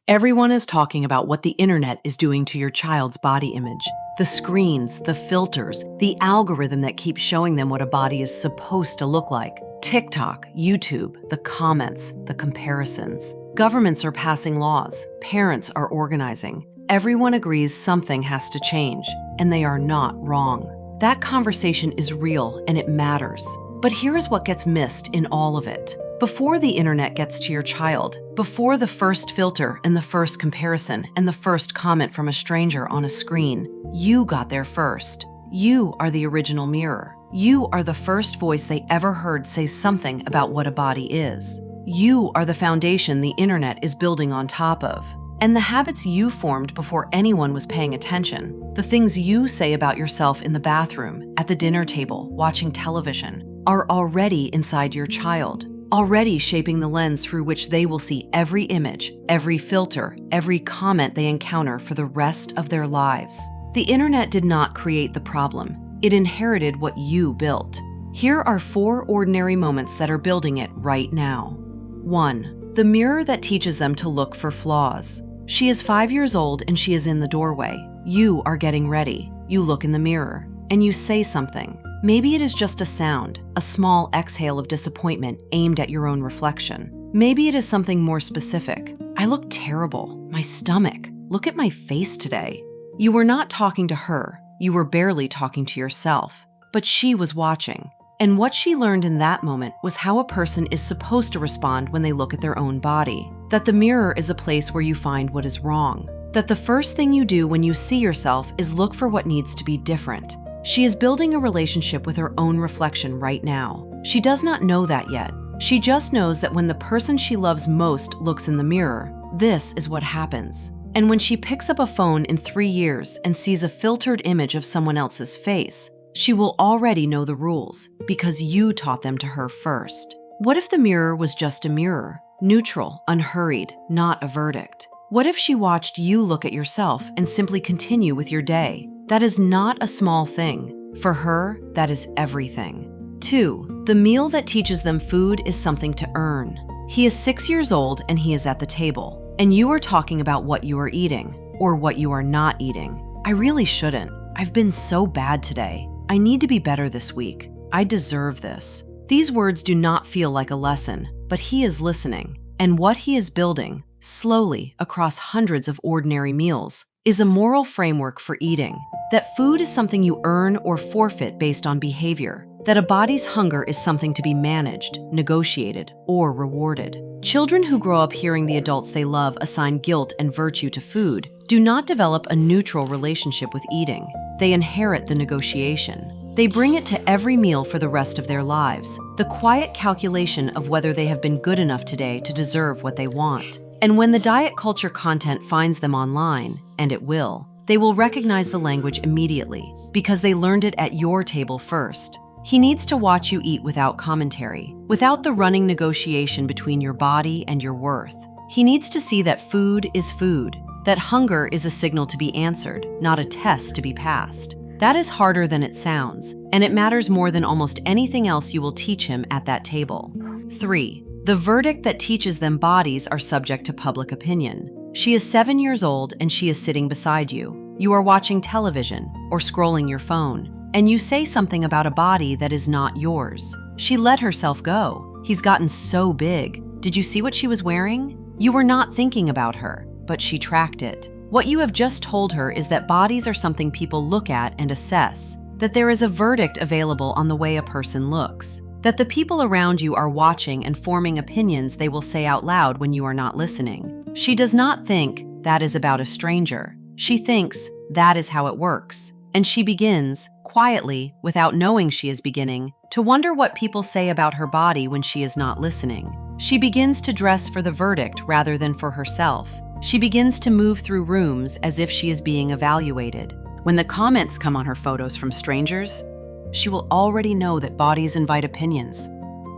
Everyone is talking about what the internet is doing to your child's body image. The screens, the filters, the algorithm that keeps showing them what a body is supposed to look like. TikTok, YouTube, the comments, the comparisons. Governments are passing laws. Parents are organizing. Everyone agrees something has to change, and they are not wrong. That conversation is real and it matters. But here is what gets missed in all of it. Before the internet gets to your child, before the first filter and the first comparison and the first comment from a stranger on a screen, you got there first. You are the original mirror. You are the first voice they ever heard say something about what a body is. You are the foundation the internet is building on top of. And the habits you formed before anyone was paying attention, the things you say about yourself in the bathroom, at the dinner table, watching television, are already inside your child. Already shaping the lens through which they will see every image, every filter, every comment they encounter for the rest of their lives. The internet did not create the problem. It inherited what you built. Here are 4 ordinary moments that are building it right now. 1. The mirror that teaches them to look for flaws. She is 5 years old and she is in the doorway. You are getting ready. You look in the mirror and you say something. Maybe it is just a sound, a small exhale of disappointment aimed at your own reflection. Maybe it is something more specific. I look terrible. My stomach. Look at my face today. You were not talking to her. You were barely talking to yourself. But she was watching. And what she learned in that moment was how a person is supposed to respond when they look at their own body. That the mirror is a place where you find what is wrong. That the first thing you do when you see yourself is look for what needs to be different. She is building a relationship with her own reflection right now. She does not know that yet. She just knows that when the person she loves most looks in the mirror, this is what happens. And when she picks up a phone in 3 years and sees a filtered image of someone else's face, she will already know the rules because you taught them to her first. What if the mirror was just a mirror? Neutral, unhurried, not a verdict. What if she watched you look at yourself and simply continue with your day? That is not a small thing. For her, that is everything. 2. The meal that teaches them food is something to earn. He is 6 years old and he is at the table, and you are talking about what you are eating or what you are not eating. I really shouldn't. I've been so bad today. I need to be better this week. I deserve this. These words do not feel like a lesson, but he is listening, and what he is building, slowly across hundreds of ordinary meals, is a moral framework for eating. That food is something you earn or forfeit based on behavior. That a body's hunger is something to be managed, negotiated, or rewarded. Children who grow up hearing the adults they love assign guilt and virtue to food do not develop a neutral relationship with eating. They inherit the negotiation. They bring it to every meal for the rest of their lives, the quiet calculation of whether they have been good enough today to deserve what they want. And when the diet culture content finds them online, and it will, they will recognize the language immediately because they learned it at your table first. He needs to watch you eat without commentary, without the running negotiation between your body and your worth. He needs to see that food is food, that hunger is a signal to be answered, not a test to be passed. That is harder than it sounds, and it matters more than almost anything else you will teach him at that table. 3. The verdict that teaches them bodies are subject to public opinion. She is 7 years old and she is sitting beside you. You are watching television or scrolling your phone, and you say something about a body that is not yours. She let herself go. He's gotten so big. Did you see what she was wearing? You were not thinking about her, but she tracked it. What you have just told her is that bodies are something people look at and assess, that there is a verdict available on the way a person looks, that the people around you are watching and forming opinions they will say out loud when you are not listening. She does not think that is about a stranger. She thinks that is how it works. And she begins, quietly, without knowing she is beginning, to wonder what people say about her body when she is not listening. She begins to dress for the verdict rather than for herself. She begins to move through rooms as if she is being evaluated. When the comments come on her photos from strangers, she will already know that bodies invite opinions.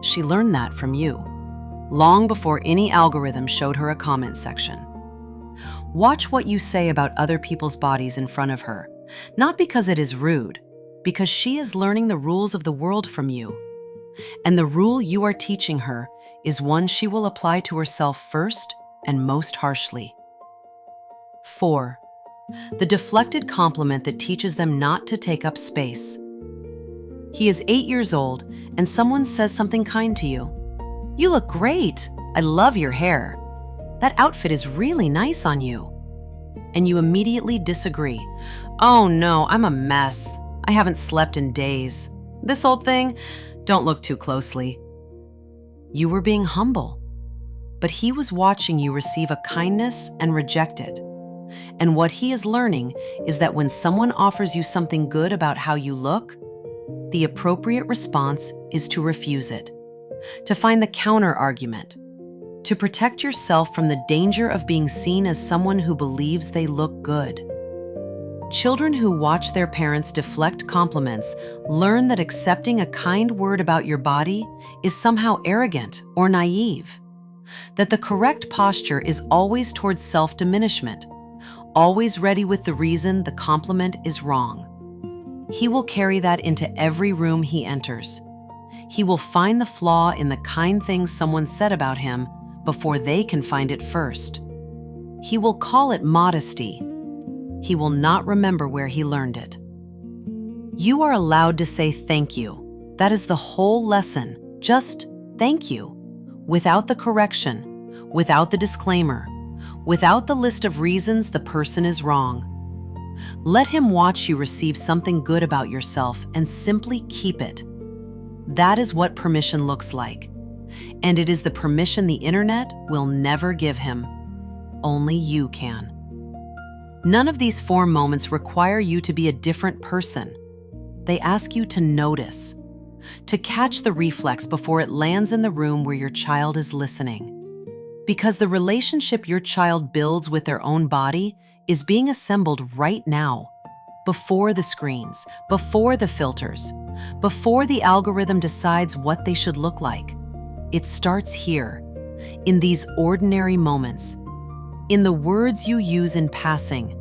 She learned that from you, long before any algorithm showed her a comment section. Watch what you say about other people's bodies in front of her, not because it is rude, because she is learning the rules of the world from you. And the rule you are teaching her is one she will apply to herself first and most harshly. 4. The deflected compliment that teaches them not to take up space. He is 8 years old, and someone says something kind to you. "You look great. I love your hair. That outfit is really nice on you." And you immediately disagree. "Oh no, I'm a mess. I haven't slept in days. This old thing, don't look too closely." You were being humble, but he was watching you receive a kindness and reject it. And what he is learning is that when someone offers you something good about how you look, the appropriate response is to refuse it, to find the counter argument, to protect yourself from the danger of being seen as someone who believes they look good. Children who watch their parents deflect compliments learn that accepting a kind word about your body is somehow arrogant or naive, that the correct posture is always towards self-diminishment, always ready with the reason the compliment is wrong. He will carry that into every room he enters. He will find the flaw in the kind things someone said about him before they can find it first. He will call it modesty. He will not remember where he learned it. You are allowed to say thank you. That is the whole lesson. Just thank you, without the correction, without the disclaimer, without the list of reasons the person is wrong. Let him watch you receive something good about yourself and simply keep it. That is what permission looks like. And it is the permission the internet will never give him. Only you can. None of these 4 moments require you to be a different person. They ask you to notice, to catch the reflex before it lands in the room where your child is listening. Because the relationship your child builds with their own body is being assembled right now, before the screens, before the filters, before the algorithm decides what they should look like. It starts here, in these ordinary moments, in the words you use in passing,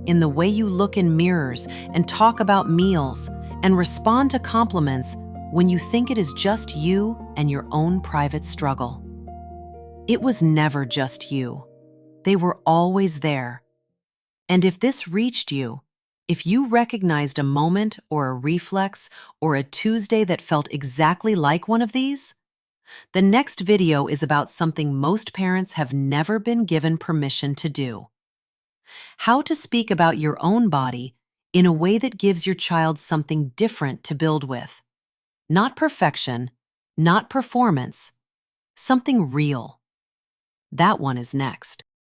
in the way you look in mirrors and talk about meals and respond to compliments when you think it is just you and your own private struggle. It was never just you. They were always there. And if this reached you, if you recognized a moment or a reflex or a Tuesday that felt exactly like one of these, the next video is about something most parents have never been given permission to do. How to speak about your own body in a way that gives your child something different to build with. Not perfection, not performance, something real. That one is next.